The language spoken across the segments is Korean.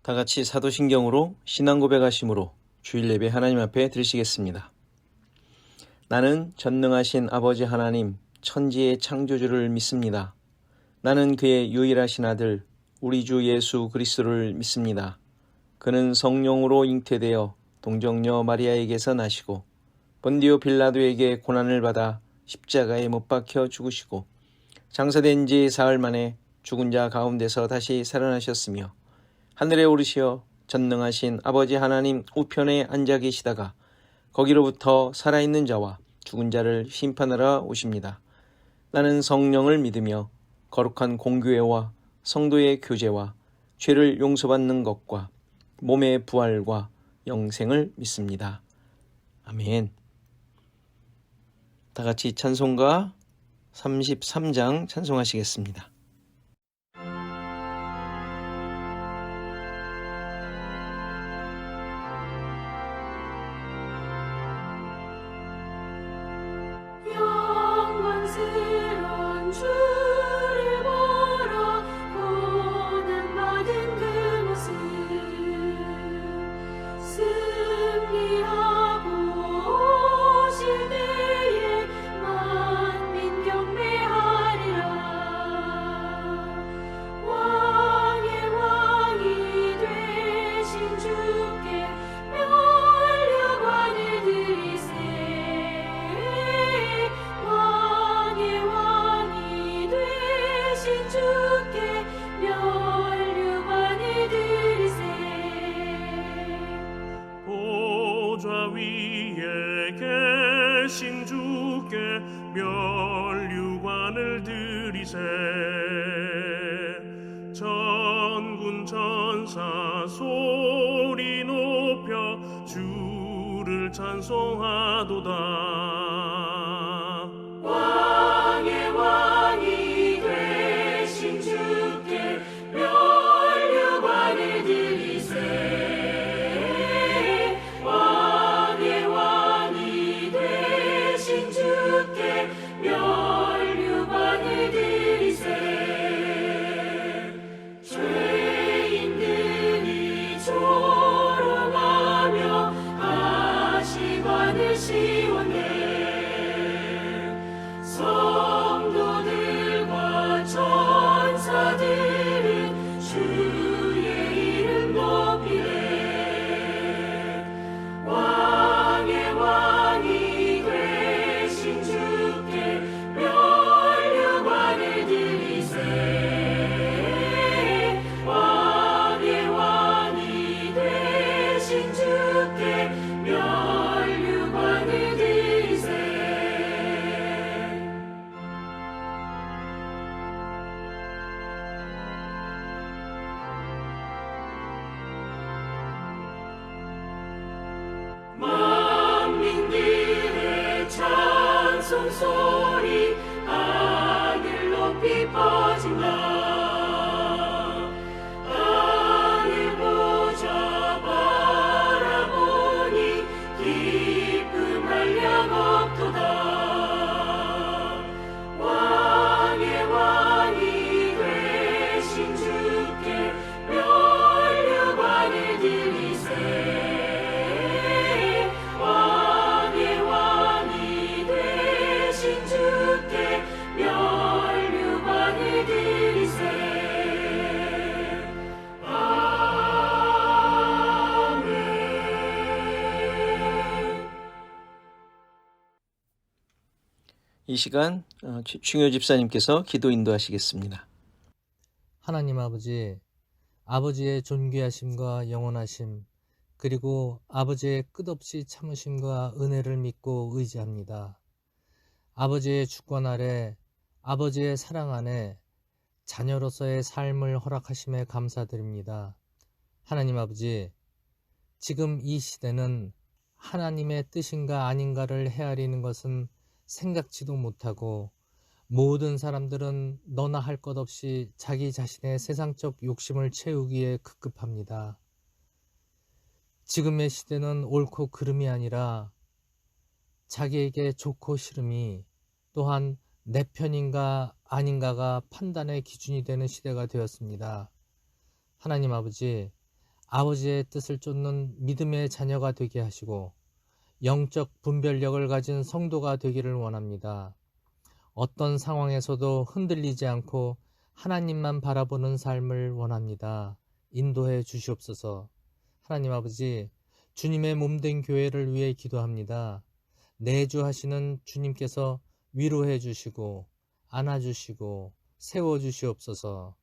다 같이 사도신경으로 신앙 고백하심으로 주일 예배 하나님 앞에 드리시겠습니다. 나는 전능하신 아버지 하나님 천지의 창조주를 믿습니다. 나는 그의 유일하신 아들 우리 주 예수 그리스도를 믿습니다. 그는 성령으로 잉태되어 동정녀 마리아에게서 나시고 본디오 빌라도에게 고난을 받아 십자가에 못 박혀 죽으시고 장사된 지 사흘 만에 죽은 자 가운데서 다시 살아나셨으며 하늘에 오르시어 전능하신 아버지 하나님 우편에 앉아 계시다가 거기로부터 살아있는 자와 죽은 자를 심판하러 오십니다. 나는 성령을 믿으며 거룩한 공교회와 성도의 교제와 죄를 용서받는 것과 몸의 부활과 영생을 믿습니다. 아멘. 다 같이 찬송가 33장 찬송하시겠습니다. 영광스러운 주를 보러 고난받은 그 모습 승리하고 오실 때에 만민 경배하리라. 왕의 왕이 되신 주께 면류관을 드리세. 왕의 왕이 되신 주께 면류관을 드리세. 보좌 위에 계신 주께 면류관을 드리세. 천군 천사 소리 높여 주를 찬송하도다. 왕의 왕이 되신 주께 면류관을 드리세. 왕의 왕이 되신 주께 면류관을 드리세. 죄인들이 조롱하며 가시관을 씌웠네. 성도들과 천사들은 주의 이름 높이네. 왕의 왕이 되신 주께 면류관을 드리세. 왕의 왕이 되신 주께 면류관을 드리세. 만민들의 찬송 소리 하늘 높이 퍼진다. 하늘 보좌 바라보니 기쁨 한량 없도다. 왕의 왕이 되신 주께 면류관을 드리세. 왕의 왕이 되신 주께 면류관을 드리세. 아멘. 이 시간 충효 집사님께서 기도 인도하시겠습니다. 하나님 아버지, 아버지의 존귀하심과 영원하심, 그리고 아버지의 끝없이 참으심과 은혜를 믿고 의지합니다. 아버지의 주권 아래, 아버지의 사랑 안에 자녀로서의 삶을 허락하심에 감사드립니다. 하나님 아버지, 지금 이 시대는 하나님의 뜻인가 아닌가를 헤아리는 것은 생각지도 못하고 모든 사람들은 너나 할 것 없이 자기 자신의 세상적 욕심을 채우기에 급급합니다. 지금의 시대는 옳고 그름이 아니라 자기에게 좋고 싫음이 또한 내 편인가 아닌가가 판단의 기준이 되는 시대가 되었습니다. 하나님 아버지, 아버지의 뜻을 쫓는 믿음의 자녀가 되게 하시고 영적 분별력을 가진 성도가 되기를 원합니다. 어떤 상황에서도 흔들리지 않고 하나님만 바라보는 삶을 원합니다. 인도해 주시옵소서. 하나님 아버지, 주님의 몸된 교회를 위해 기도합니다. 내주하시는 주님께서 위로해 주시고 안아주시고 세워주시옵소서.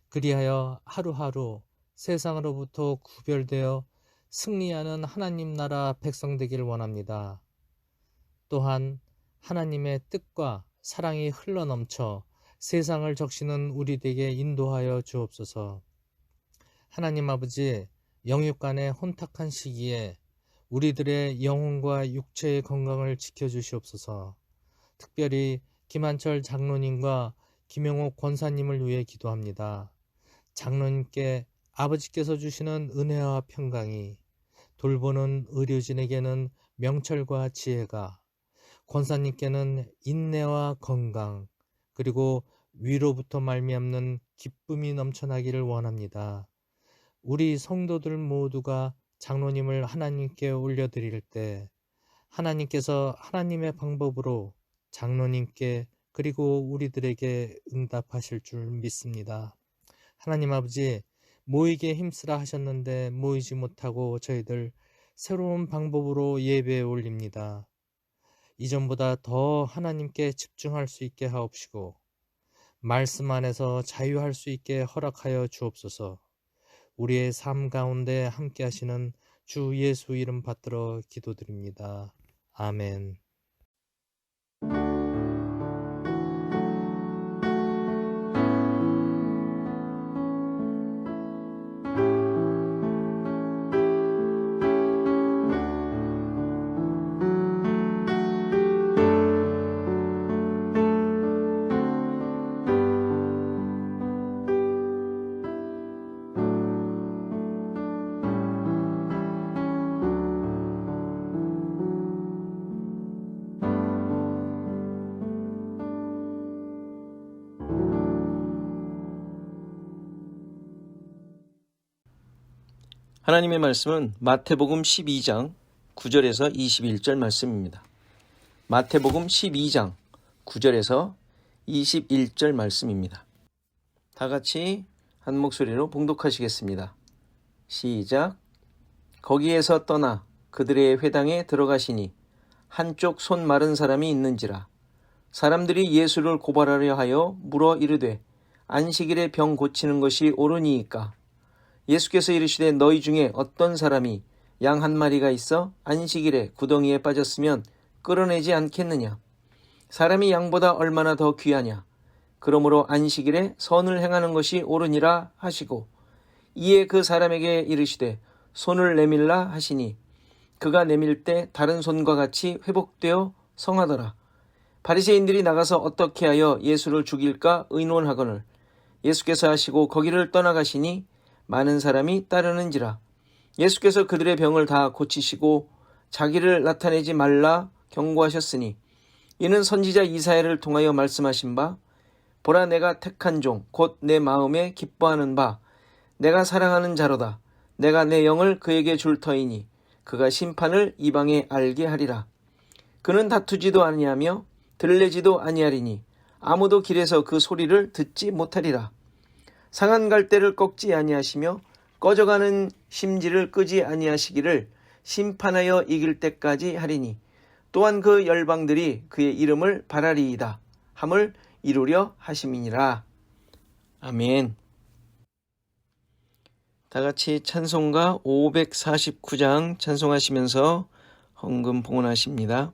그리하여 하루하루 세상으로부터 구별되어 승리하는 하나님 나라 백성 되기를 원합니다. 또한 하나님의 뜻과 사랑이 흘러넘쳐 세상을 적시는 우리에게 인도하여 주옵소서. 하나님 아버지, 영육간의 혼탁한 시기에 우리들의 영혼과 육체의 건강을 지켜주시옵소서. 특별히 김한철 장로님과 김영옥 권사님을 위해 기도합니다. 장로님께 아버지께서 주시는 은혜와 평강이, 돌보는 의료진에게는 명철과 지혜가, 권사님께는 인내와 건강, 그리고 위로부터 말미암는 기쁨이 넘쳐나기를 원합니다. 우리 성도들 모두가 장로님을 하나님께 올려드릴 때 하나님께서 하나님의 방법으로 장로님께 그리고 우리들에게 응답하실 줄 믿습니다. 하나님 아버지, 모이게 힘쓰라 하셨는데 모이지 못하고 저희들 새로운 방법으로 예배에 올립니다. 이전보다 더 하나님께 집중할 수 있게 하옵시고 말씀 안에서 자유할 수 있게 허락하여 주옵소서. 우리의 삶 가운데 함께 하시는 주 예수 이름 받들어 기도드립니다. 아멘. 하나님의 말씀은 마태복음 12장 9절에서 21절 말씀입니다. 마태복음 12장 9절에서 21절 말씀입니다. 다 같이 한 목소리로 봉독하시겠습니다. 시작. 거기에서 떠나 그들의 회당에 들어가시니 한쪽 손 마른 사람이 있는지라. 사람들이 예수를 고발하려 하여 물어 이르되 안식일에 병 고치는 것이 옳으니이까. 예수께서 이르시되 너희 중에 어떤 사람이 양 한 마리가 있어 안식일에 구덩이에 빠졌으면 끌어내지 않겠느냐. 사람이 양보다 얼마나 더 귀하냐. 그러므로 안식일에 선을 행하는 것이 옳으니라 하시고 이에 그 사람에게 이르시되 손을 내밀라 하시니 그가 내밀 때 다른 손과 같이 회복되어 성하더라. 바리새인들이 나가서 어떻게 하여 예수를 죽일까 의논하거늘 예수께서 하시고 거기를 떠나가시니 많은 사람이 따르는지라. 예수께서 그들의 병을 다 고치시고 자기를 나타내지 말라 경고하셨으니 이는 선지자 이사야를 통하여 말씀하신 바 보라 내가 택한 종 곧 내 마음에 기뻐하는 바 내가 사랑하는 자로다. 내가 내 영을 그에게 줄 터이니 그가 심판을 이방에 알게 하리라. 그는 다투지도 아니하며 들레지도 아니하리니 아무도 길에서 그 소리를 듣지 못하리라. 상한 갈대를 꺾지 아니하시며 꺼져가는 심지를 끄지 아니하시기를 심판하여 이길 때까지 하리니 또한 그 열방들이 그의 이름을 바라리이다 함을 이루려 하심이니라. 아멘. 다 같이 찬송가 549장 찬송하시면서 헌금 봉헌하십니다.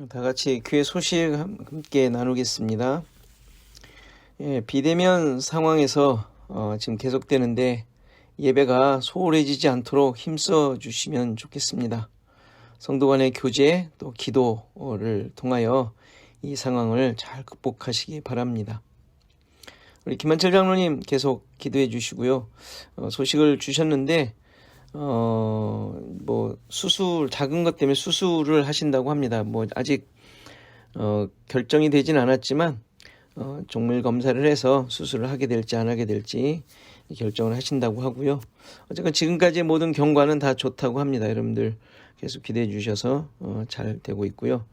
다 같이 교회 소식 함께 나누겠습니다. 비대면 상황에서 지금 계속되는데 예배가 소홀해지지 않도록 힘써 주시면 좋겠습니다. 성도 간의 교제 또 기도를 통하여 이 상황을 잘 극복하시기 바랍니다. 우리 김한철 장로님 계속 기도해 주시고요. 소식을 주셨는데 수술, 작은 것 때문에 수술을 하신다고 합니다. 아직 결정이 되진 않았지만 정밀 검사를 해서 수술을 하게 될지 안 하게 될지 결정을 하신다고 하고요. 어쨌든 지금까지의 모든 경과는 다 좋다고 합니다. 여러분들 계속 기대해 주셔서 잘 되고 있고요.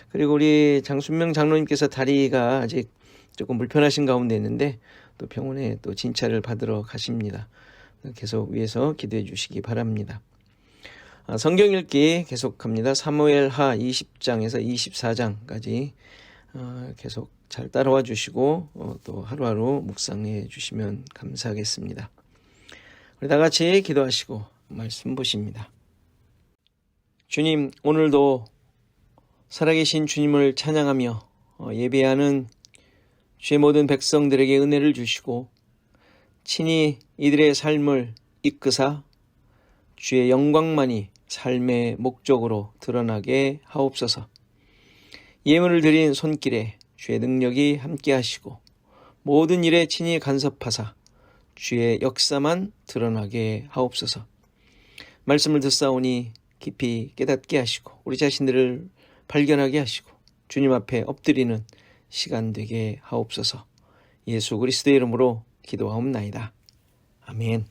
그리고 우리 장순명 장로님께서 다리가 아직 조금 불편하신 가운데 있는데 또 병원에 또 진찰을 받으러 가십니다. 계속 위에서 기도해 주시기 바랍니다. 성경 읽기 계속합니다. 사무엘하 20장에서 24장까지 계속 잘 따라와 주시고 또 하루하루 묵상해 주시면 감사하겠습니다. 우리 다 같이 기도하시고 말씀 보십니다. 주님, 오늘도 살아계신 주님을 찬양하며 예배하는 주의 모든 백성들에게 은혜를 주시고 친히 이들의 삶을 이끄사 주의 영광만이 삶의 목적으로 드러나게 하옵소서. 예물을 드린 손길에 주의 능력이 함께 하시고 모든 일에 친히 간섭하사 주의 역사만 드러나게 하옵소서. 말씀을 듣사오니 깊이 깨닫게 하시고 우리 자신들을 발견하게 하시고 주님 앞에 엎드리는 시간 되게 하옵소서. 예수 그리스도의 이름으로 기도하옵나이다. 아멘.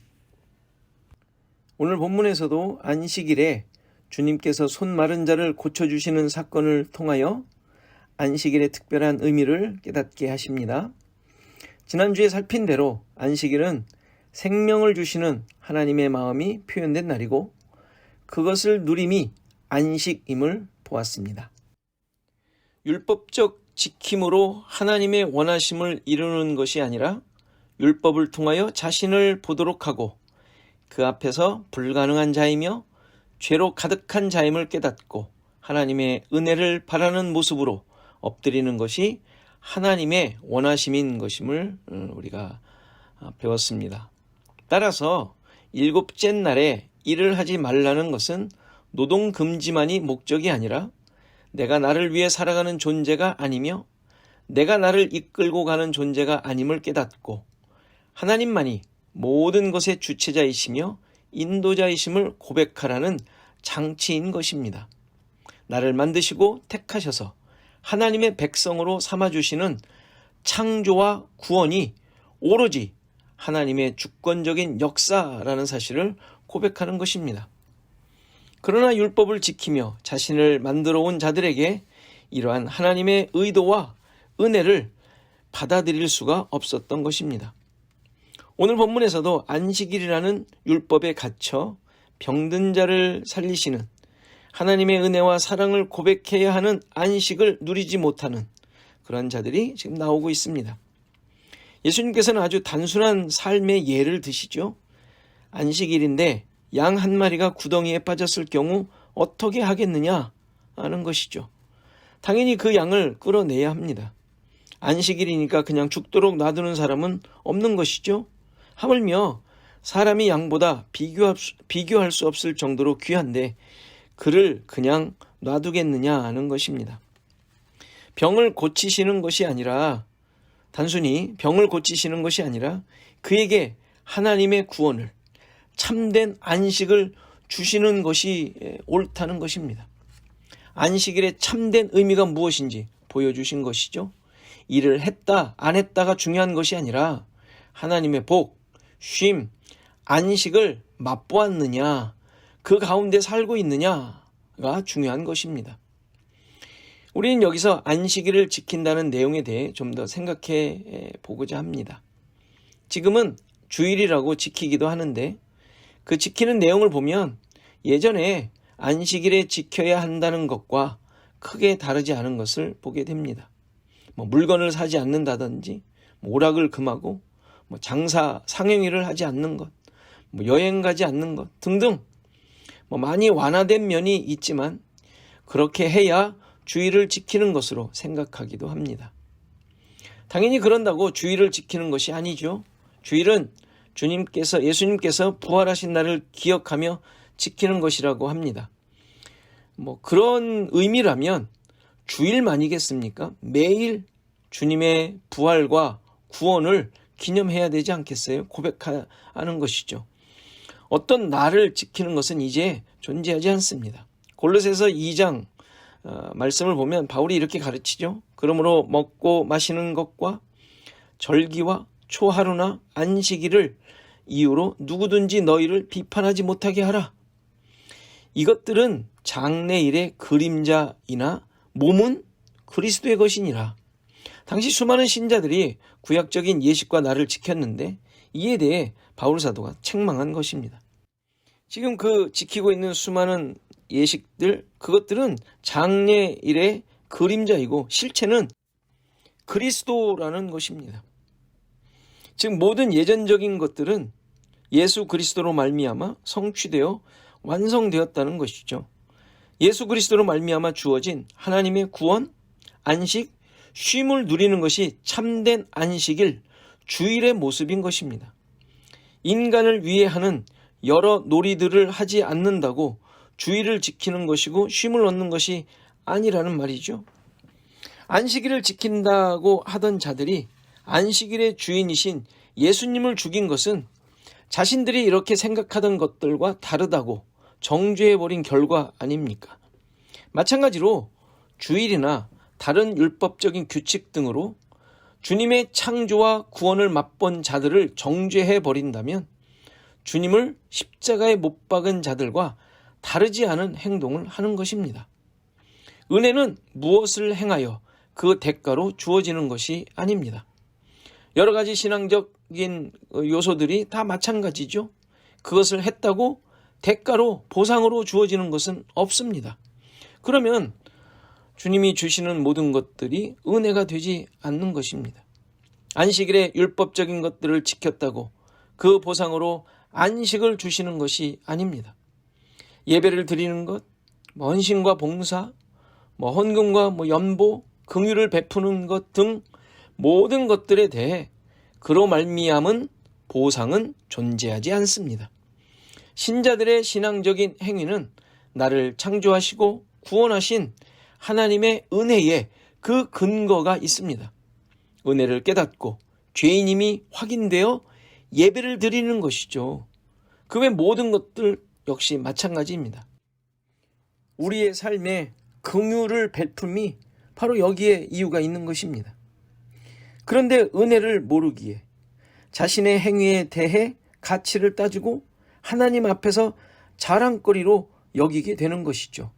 오늘 본문에서도 안식일에 주님께서 손 마른 자를 고쳐주시는 사건을 통하여 안식일의 특별한 의미를 깨닫게 하십니다. 지난주에 살핀 대로 안식일은 생명을 주시는 하나님의 마음이 표현된 날이고 그것을 누림이 안식임을 보았습니다. 율법적 지킴으로 하나님의 원하심을 이루는 것이 아니라 율법을 통하여 자신을 보도록 하고 그 앞에서 불가능한 자이며 죄로 가득한 자임을 깨닫고 하나님의 은혜를 바라는 모습으로 엎드리는 것이 하나님의 원하심인 것임을 우리가 배웠습니다. 따라서 일곱째 날에 일을 하지 말라는 것은 노동금지만이 목적이 아니라 내가 나를 위해 살아가는 존재가 아니며 내가 나를 이끌고 가는 존재가 아님을 깨닫고 하나님만이 모든 것의 주체자이시며 인도자이심을 고백하라는 장치인 것입니다. 나를 만드시고 택하셔서 하나님의 백성으로 삼아주시는 창조와 구원이 오로지 하나님의 주권적인 역사라는 사실을 고백하는 것입니다. 그러나 율법을 지키며 자신을 만들어 온 자들에게 이러한 하나님의 의도와 은혜를 받아들일 수가 없었던 것입니다. 오늘 본문에서도 안식일이라는 율법에 갇혀 병든 자를 살리시는 하나님의 은혜와 사랑을 고백해야 하는 안식을 누리지 못하는 그런 자들이 지금 나오고 있습니다. 예수님께서는 아주 단순한 삶의 예를 드시죠. 안식일인데 양 한 마리가 구덩이에 빠졌을 경우 어떻게 하겠느냐 하는 것이죠. 당연히 그 양을 끌어내야 합니다. 안식일이니까 그냥 죽도록 놔두는 사람은 없는 것이죠. 하물며 사람이 양보다 비교할 수 없을 정도로 귀한데 그를 그냥 놔두겠느냐 하는 것입니다. 병을 고치시는 것이 아니라 단순히 병을 고치시는 것이 아니라 그에게 하나님의 구원을 참된 안식을 주시는 것이 옳다는 것입니다. 안식일의 참된 의미가 무엇인지 보여주신 것이죠. 일을 했다 안 했다가 중요한 것이 아니라 하나님의 복, 쉼, 안식을 맛보았느냐 그 가운데 살고 있느냐가 중요한 것입니다. 우리는 여기서 안식일을 지킨다는 내용에 대해 좀 더 생각해 보고자 합니다. 지금은 주일이라고 지키기도 하는데 그 지키는 내용을 보면 예전에 안식일에 지켜야 한다는 것과 크게 다르지 않은 것을 보게 됩니다. 물건을 사지 않는다든지 오락을 금하고 장사 상행위를 하지 않는 것, 여행 가지 않는 것 등등 많이 완화된 면이 있지만 그렇게 해야 주의를 지키는 것으로 생각하기도 합니다. 당연히 그런다고 주의를 지키는 것이 아니죠. 주일은 예수님께서 부활하신 날을 기억하며 지키는 것이라고 합니다. 그런 의미라면 주일만이겠습니까? 매일 주님의 부활과 구원을 기념해야 되지 않겠어요? 고백하는 것이죠. 어떤 날을 지키는 것은 이제 존재하지 않습니다. 골로새서 2장 말씀을 보면 바울이 이렇게 가르치죠. 그러므로 먹고 마시는 것과 절기와 초하루나 안식일을 이유로 누구든지 너희를 비판하지 못하게 하라. 이것들은 장래일의 그림자이나 몸은 그리스도의 것이니라. 당시 수많은 신자들이 구약적인 예식과 날을 지켰는데 이에 대해 바울 사도가 책망한 것입니다. 지금 지키고 있는 수많은 예식들, 그것들은 장래일의 그림자이고 실체는 그리스도라는 것입니다. 즉 모든 예전적인 것들은 예수 그리스도로 말미암아 성취되어 완성되었다는 것이죠. 예수 그리스도로 말미암아 주어진 하나님의 구원, 안식, 쉼을 누리는 것이 참된 안식일, 주일의 모습인 것입니다. 인간을 위해 하는 여러 놀이들을 하지 않는다고 주일을 지키는 것이고 쉼을 얻는 것이 아니라는 말이죠. 안식일을 지킨다고 하던 자들이 안식일의 주인이신 예수님을 죽인 것은 자신들이 이렇게 생각하던 것들과 다르다고 정죄해버린 결과 아닙니까? 마찬가지로 주일이나 다른 율법적인 규칙 등으로 주님의 창조와 구원을 맛본 자들을 정죄해버린다면 주님을 십자가에 못 박은 자들과 다르지 않은 행동을 하는 것입니다. 은혜는 무엇을 행하여 그 대가로 주어지는 것이 아닙니다. 여러 가지 신앙적인 요소들이 다 마찬가지죠. 그것을 했다고 대가로 보상으로 주어지는 것은 없습니다. 그러면 주님이 주시는 모든 것들이 은혜가 되지 않는 것입니다. 안식일에 율법적인 것들을 지켰다고 그 보상으로 안식을 주시는 것이 아닙니다. 예배를 드리는 것, 헌신과 봉사, 헌금과 연보, 긍휼을 베푸는 것 등 모든 것들에 대해 그로 말미암은 보상은 존재하지 않습니다. 신자들의 신앙적인 행위는 나를 창조하시고 구원하신 하나님의 은혜에 그 근거가 있습니다. 은혜를 깨닫고 죄인임이 확인되어 예배를 드리는 것이죠. 그 외 모든 것들 역시 마찬가지입니다. 우리의 삶에 긍휼을 베품이 바로 여기에 이유가 있는 것입니다. 그런데 은혜를 모르기에 자신의 행위에 대해 가치를 따지고 하나님 앞에서 자랑거리로 여기게 되는 것이죠.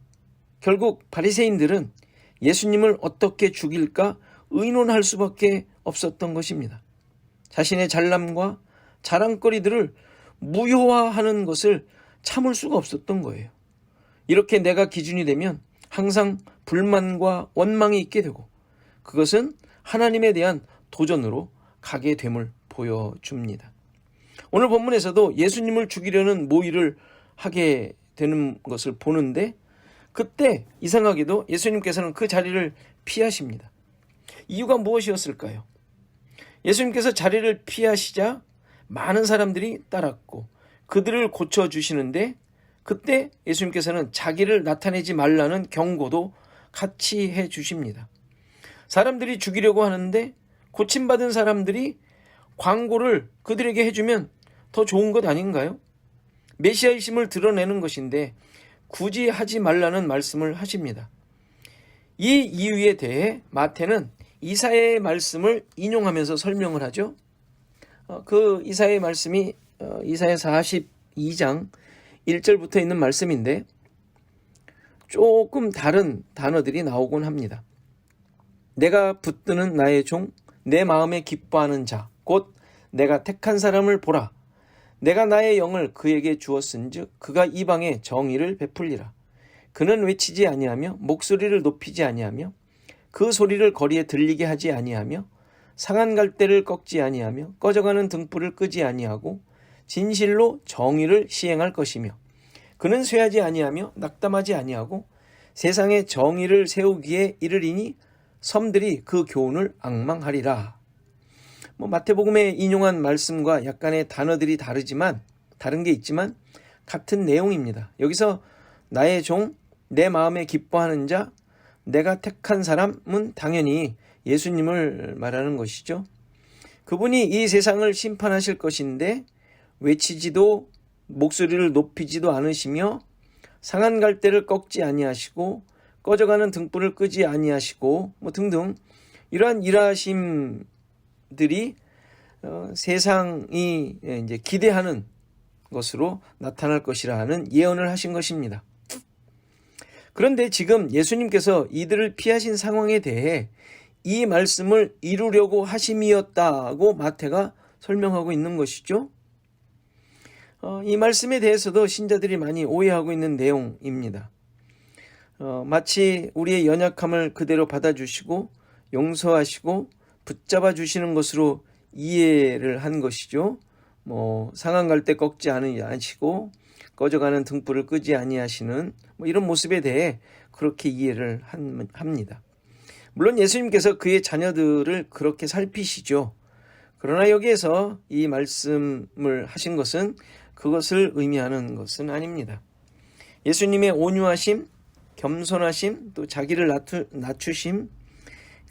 결국 바리새인들은 예수님을 어떻게 죽일까 의논할 수밖에 없었던 것입니다. 자신의 잘남과 자랑거리들을 무효화하는 것을 참을 수가 없었던 거예요. 이렇게 내가 기준이 되면 항상 불만과 원망이 있게 되고 그것은 하나님에 대한 도전으로 가게 됨을 보여줍니다. 오늘 본문에서도 예수님을 죽이려는 모의를 하게 되는 것을 보는데 그때 이상하게도 예수님께서는 그 자리를 피하십니다. 이유가 무엇이었을까요? 예수님께서 자리를 피하시자 많은 사람들이 따랐고 그들을 고쳐주시는데 그때 예수님께서는 자기를 나타내지 말라는 경고도 같이 해주십니다. 사람들이 죽이려고 하는데 고침받은 사람들이 광고를 그들에게 해주면 더 좋은 것 아닌가요? 메시아이심을 드러내는 것인데 굳이 하지 말라는 말씀을 하십니다. 이 이유에 대해 마태는 이사야의 말씀을 인용하면서 설명을 하죠. 그 이사야의 말씀이 이사야 42장 1절부터 있는 말씀인데 조금 다른 단어들이 나오곤 합니다. 내가 붙드는 나의 종, 내 마음에 기뻐하는 자, 곧 내가 택한 사람을 보라. 내가 나의 영을 그에게 주었은즉 그가 이방에 정의를 베풀리라. 그는 외치지 아니하며 목소리를 높이지 아니하며 그 소리를 거리에 들리게 하지 아니하며 상한 갈대를 꺾지 아니하며 꺼져가는 등불을 끄지 아니하고 진실로 정의를 시행할 것이며 그는 쇠하지 아니하며 낙담하지 아니하고 세상에 정의를 세우기에 이르리니 섬들이 그 교훈을 앙망하리라. 마태복음에 인용한 말씀과 약간의 단어들이 다른 게 있지만 같은 내용입니다. 여기서 나의 종, 내 마음에 기뻐하는 자, 내가 택한 사람은 당연히 예수님을 말하는 것이죠. 그분이 이 세상을 심판하실 것인데 외치지도 목소리를 높이지도 않으시며 상한 갈대를 꺾지 아니하시고 꺼져가는 등불을 끄지 아니하시고 등등 이러한 일하심들이 세상이 이제 기대하는 것으로 나타날 것이라는 예언을 하신 것입니다. 그런데 지금 예수님께서 이들을 피하신 상황에 대해 이 말씀을 이루려고 하심이었다고 마태가 설명하고 있는 것이죠. 이 말씀에 대해서도 신자들이 많이 오해하고 있는 내용입니다. 마치 우리의 연약함을 그대로 받아주시고 용서하시고 붙잡아 주시는 것으로 이해를 한 것이죠. 상한 갈대 꺾지 아니하시고 꺼져가는 등불을 끄지 아니하시는 이런 모습에 대해 그렇게 이해를 합니다. 물론 예수님께서 그의 자녀들을 그렇게 살피시죠. 그러나 여기에서 이 말씀을 하신 것은 그것을 의미하는 것은 아닙니다. 예수님의 온유하심, 겸손하심, 또 자기를 낮추심,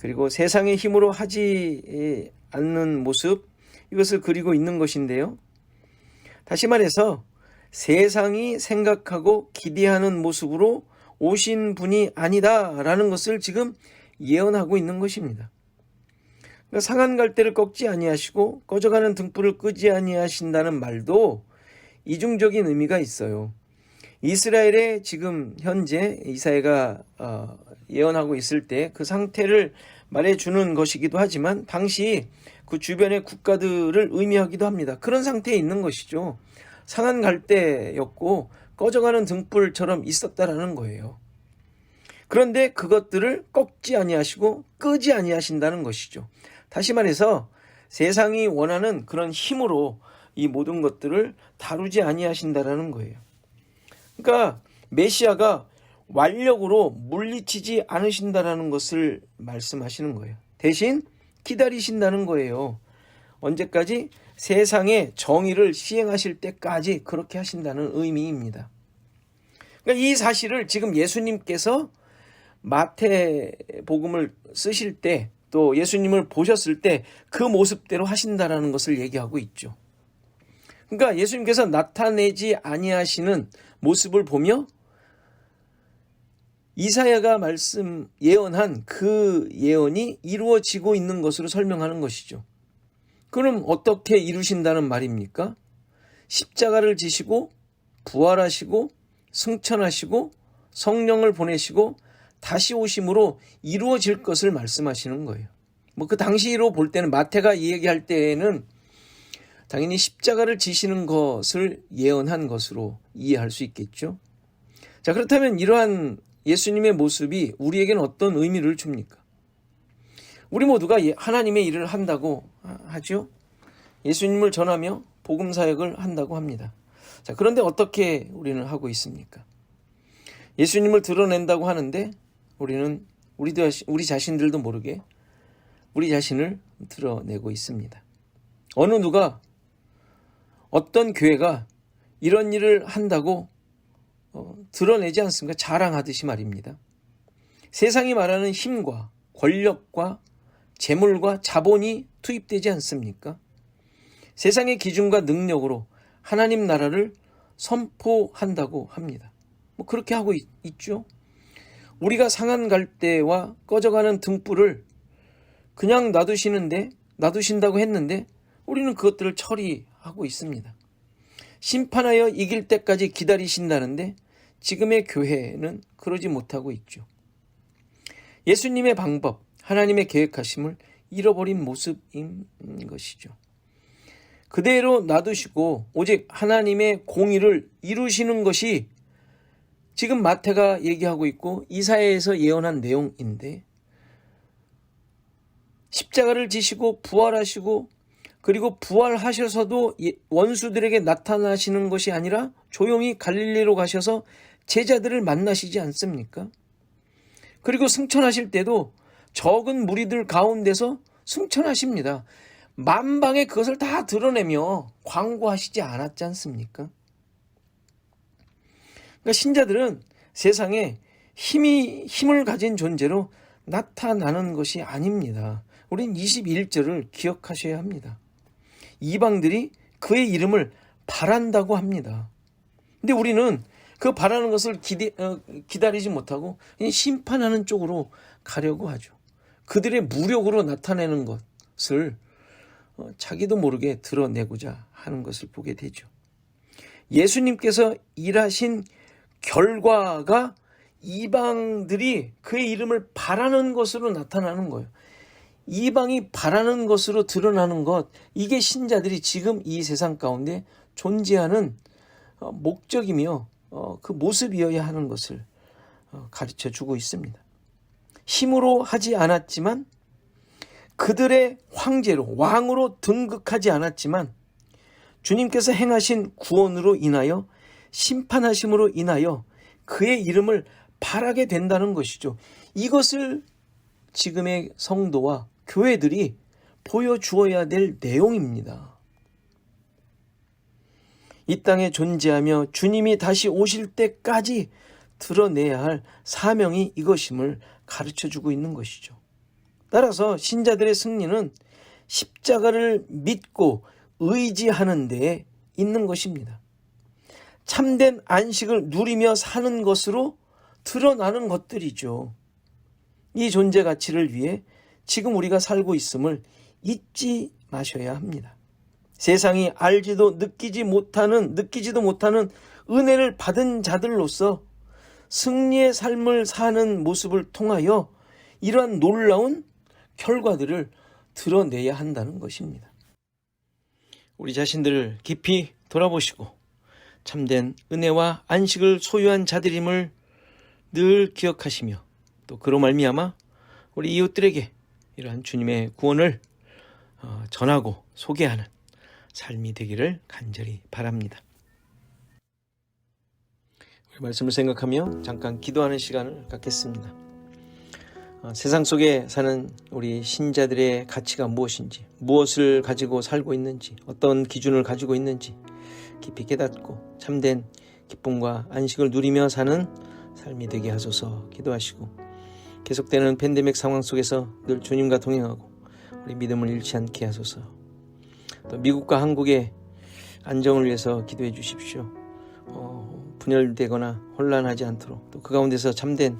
그리고 세상의 힘으로 하지 않는 모습, 이것을 그리고 있는 것인데요. 다시 말해서 세상이 생각하고 기대하는 모습으로 오신 분이 아니다라는 것을 지금 예언하고 있는 것입니다. 그러니까 상한 갈대를 꺾지 아니하시고 꺼져가는 등불을 끄지 아니하신다는 말도 이중적인 의미가 있어요. 이스라엘의 지금 현재 이사야가 예언하고 있을 때 그 상태를 말해주는 것이기도 하지만 당시 그 주변의 국가들을 의미하기도 합니다. 그런 상태에 있는 것이죠. 상한 갈대였고 꺼져가는 등불처럼 있었다라는 거예요. 그런데 그것들을 꺾지 아니하시고 끄지 아니하신다는 것이죠. 다시 말해서 세상이 원하는 그런 힘으로 이 모든 것들을 다루지 아니하신다라는 거예요. 그러니까 메시아가 완력으로 물리치지 않으신다라는 것을 말씀하시는 거예요. 대신 기다리신다는 거예요. 언제까지? 세상의 정의를 시행하실 때까지 그렇게 하신다는 의미입니다. 그러니까 이 사실을 지금 예수님께서 마태복음을 쓰실 때 또 예수님을 보셨을 때 그 모습대로 하신다라는 것을 얘기하고 있죠. 그러니까 예수님께서 나타내지 아니하시는 모습을 보며 이사야가 예언한 그 예언이 이루어지고 있는 것으로 설명하는 것이죠. 그럼 어떻게 이루신다는 말입니까? 십자가를 지시고 부활하시고 승천하시고 성령을 보내시고 다시 오심으로 이루어질 것을 말씀하시는 거예요. 그 당시로 볼 때는 마태가 얘기할 때에는 당연히 십자가를 지시는 것을 예언한 것으로 이해할 수 있겠죠. 자, 그렇다면 이러한 예수님의 모습이 우리에게는 어떤 의미를 줍니까? 우리 모두가 하나님의 일을 한다고 하죠. 예수님을 전하며 복음 사역을 한다고 합니다. 자, 그런데 어떻게 우리는 하고 있습니까? 예수님을 드러낸다고 하는데 우리는 우리 자신들도 모르게 우리 자신을 드러내고 있습니다. 어느 누가 어떤 교회가 이런 일을 한다고 드러내지 않습니까? 자랑하듯이 말입니다. 세상이 말하는 힘과 권력과 재물과 자본이 투입되지 않습니까? 세상의 기준과 능력으로 하나님 나라를 선포한다고 합니다. 그렇게 하고 있죠. 우리가 상한 갈대와 꺼져가는 등불을 그냥 놔두신다고 했는데 우리는 그것들을 처리하고 있습니다. 심판하여 이길 때까지 기다리신다는데 지금의 교회는 그러지 못하고 있죠. 예수님의 방법, 하나님의 계획하심을 잃어버린 모습인 것이죠. 그대로 놔두시고 오직 하나님의 공의를 이루시는 것이 지금 마태가 얘기하고 있고 이사야에서 예언한 내용인데 십자가를 지시고 부활하시고 그리고 부활하셔서도 원수들에게 나타나시는 것이 아니라 조용히 갈릴리로 가셔서 제자들을 만나시지 않습니까? 그리고 승천하실 때도 적은 무리들 가운데서 승천하십니다. 만방에 그것을 다 드러내며 광고하시지 않았지 않습니까? 그러니까 신자들은 세상에 힘을 가진 존재로 나타나는 것이 아닙니다. 우린 21절을 기억하셔야 합니다. 이방들이 그의 이름을 바란다고 합니다. 근데 우리는 그 바라는 것을 기다리지 못하고 심판하는 쪽으로 가려고 하죠. 그들의 무력으로 나타내는 것을 자기도 모르게 드러내고자 하는 것을 보게 되죠. 예수님께서 일하신 결과가 이방들이 그의 이름을 바라는 것으로 나타나는 거예요. 이방이 바라는 것으로 드러나는 것, 이게 신자들이 지금 이 세상 가운데 존재하는 목적이며 그 모습이어야 하는 것을 가르쳐 주고 있습니다. 힘으로 하지 않았지만, 그들의 황제로 왕으로 등극하지 않았지만, 주님께서 행하신 구원으로 인하여 심판하심으로 인하여 그의 이름을 바라게 된다는 것이죠. 이것을 지금의 성도와 교회들이 보여주어야 될 내용입니다. 이 땅에 존재하며 주님이 다시 오실 때까지 드러내야 할 사명이 이것임을 가르쳐주고 있는 것이죠. 따라서 신자들의 승리는 십자가를 믿고 의지하는 데에 있는 것입니다. 참된 안식을 누리며 사는 것으로 드러나는 것들이죠. 이 존재 가치를 위해 지금 우리가 살고 있음을 잊지 마셔야 합니다. 세상이 알지도 느끼지도 못하는 은혜를 받은 자들로서 승리의 삶을 사는 모습을 통하여 이러한 놀라운 결과들을 드러내야 한다는 것입니다. 우리 자신들을 깊이 돌아보시고 참된 은혜와 안식을 소유한 자들임을 늘 기억하시며, 또 그로 말미암아 우리 이웃들에게 이러한 주님의 구원을 전하고 소개하는 삶이 되기를 간절히 바랍니다. 우리 말씀을 생각하며 잠깐 기도하는 시간을 갖겠습니다. 세상 속에 사는 우리 신자들의 가치가 무엇인지, 무엇을 가지고 살고 있는지, 어떤 기준을 가지고 있는지 깊이 깨닫고 참된 기쁨과 안식을 누리며 사는 삶이 되게 하소서 기도하시고, 계속되는 팬데믹 상황 속에서 늘 주님과 동행하고 우리 믿음을 잃지 않게 하소서. 또 미국과 한국의 안정을 위해서 기도해 주십시오. 분열되거나 혼란하지 않도록, 또 그 가운데서 참된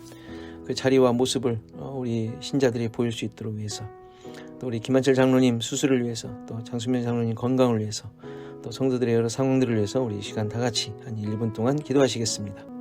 그 자리와 모습을 우리 신자들이 보일 수 있도록 위해서, 또 우리 김한철 장로님 수술을 위해서, 또 장수면 장로님 건강을 위해서, 또 성도들의 여러 상황들을 위해서 우리 이 시간 다 같이 한 1분 동안 기도하시겠습니다.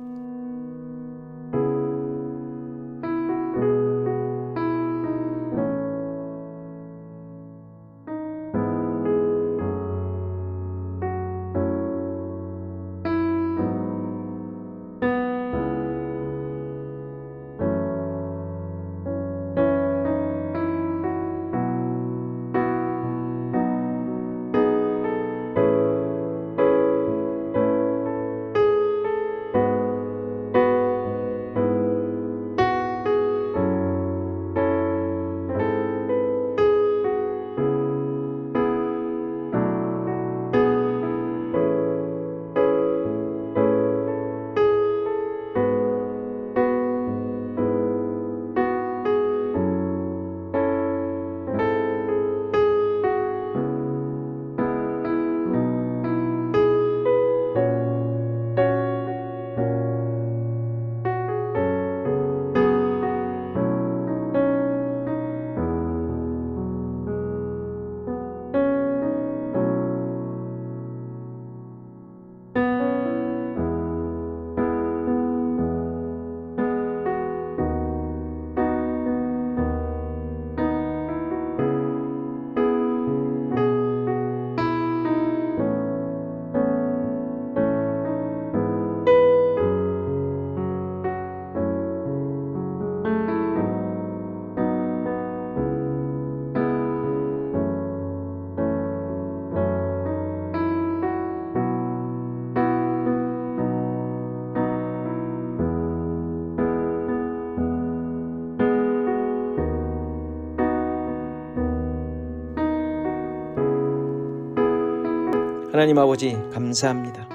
하나님 아버지 감사합니다.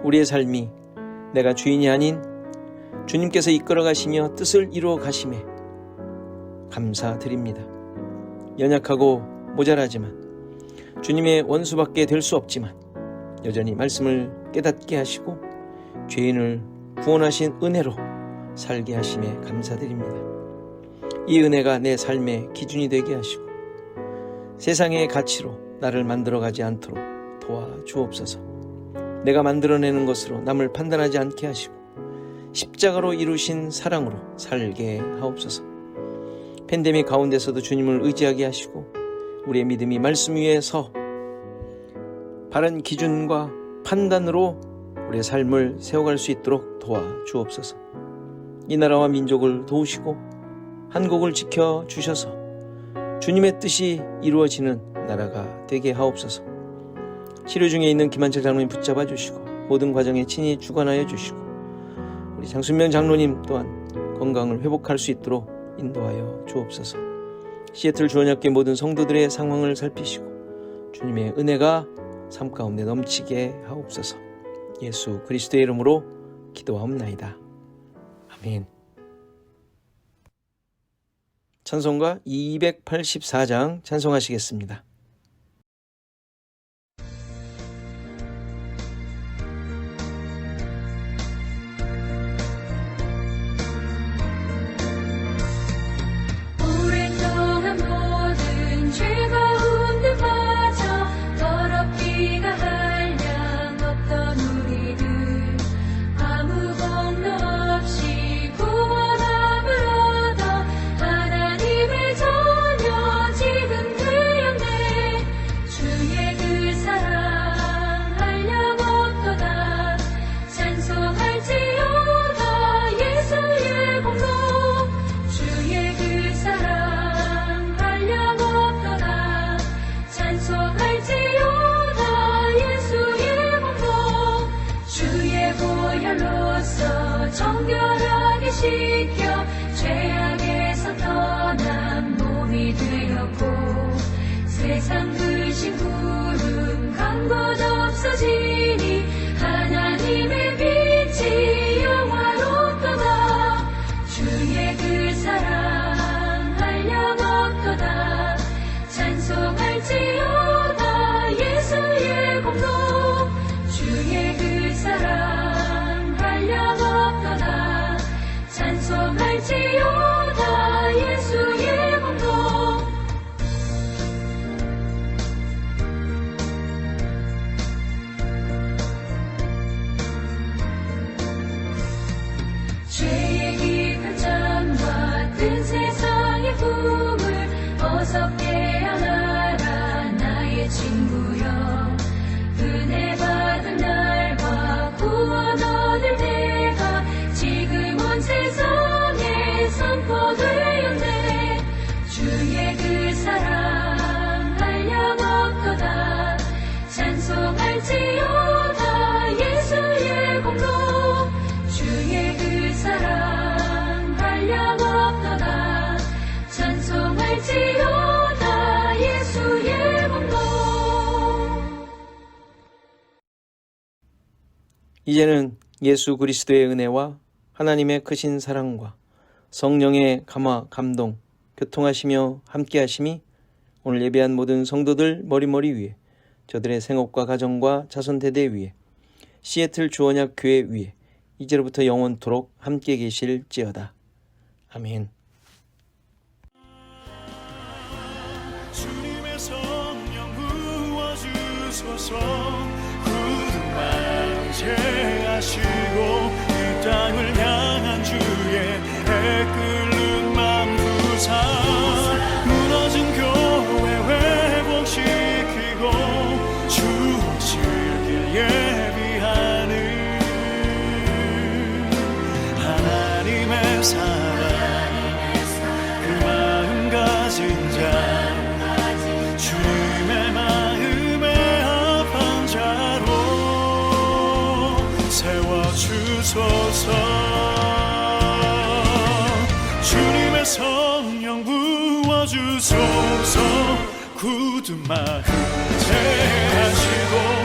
우리의 삶이 내가 주인이 아닌 주님께서 이끌어 가시며 뜻을 이루어 가심에 감사드립니다. 연약하고 모자라지만 주님의 원수밖에 될 수 없지만 여전히 말씀을 깨닫게 하시고 죄인을 구원하신 은혜로 살게 하심에 감사드립니다. 이 은혜가 내 삶의 기준이 되게 하시고 세상의 가치로 나를 만들어가지 않도록 도와주옵소서. 내가 만들어내는 것으로 남을 판단하지 않게 하시고 십자가로 이루신 사랑으로 살게 하옵소서. 팬데믹 가운데서도 주님을 의지하게 하시고 우리의 믿음이 말씀 위에 서 바른 기준과 판단으로 우리의 삶을 세워갈 수 있도록 도와주옵소서. 이 나라와 민족을 도우시고 한국을 지켜주셔서 주님의 뜻이 이루어지는 나라가 되게 하옵소서. 치료 중에 있는 김한철 장로님 붙잡아 주시고 모든 과정에 친히 주관하여 주시고 우리 장순명 장로님 또한 건강을 회복할 수 있도록 인도하여 주옵소서. 시애틀 주원학교 모든 성도들의 상황을 살피시고 주님의 은혜가 삶 가운데 넘치게 하옵소서. 예수 그리스도의 이름으로 기도하옵나이다. 아멘. 찬송가 284장 찬송하시겠습니다. 오랫동안 모든 즐거움들 빠져 더럽기가 한량없던 우리를 아무 공로 없이 구원함을 얻어 하나님의 자녀 지금 되었네. 주의 그 사랑 한량없도다. 찬송할지어다 예수의 공로. 주의 그 사랑 한량없도다. 찬송할지어다 예수의 공로. 주의 보혈로서 정결하게 씻겨 죄악에서 떠난 몸이 되었고 세상 근심 구름 강곳 없어지니 하나님의 빛이 영화롭도다. 주의 그 사랑 한량없도다. 찬송할지어다 예수의 공로. 주의 그 사랑 한량없도다. 찬송할지어다 예수의 공로. 죄의 깊은 잠과 뜬 세상의 꿈을 어서 깨어나라 나의 친구여. 은혜 받은 날과 구원 얻을 때가 지금 온 세상에 선포되었네. 주의 그 사랑 한량없도다. 찬송할지어다 예수의 공로. 주의 그 사랑 한량없도다. 찬송할지어다 예수의 공로. 이제는 예수 그리스도의 은혜와 하나님의 크신 사랑과 성령의 감화 감동 교통하시며 함께하심이 오늘 예배한 모든 성도들 머리머리 위에 저들의 생업과 가정과 자손 대대 위에 시애틀 주원약 교회 위에 이제로부터 영원토록 함께 계실지어다. 아멘. 주님의 성령 부어주소서. 굳은 마음 제하시고 이 땅을 향한 주의 해 끓는 맘 부사 무너진 교회 회복시키고 주 오실 길 예비하는 하나님의 사랑 그 마음 가진 자 주님의 마음에 합한 자로 세워주소서. 주님의 성령 부어주소서. 굳은 마음 제하시고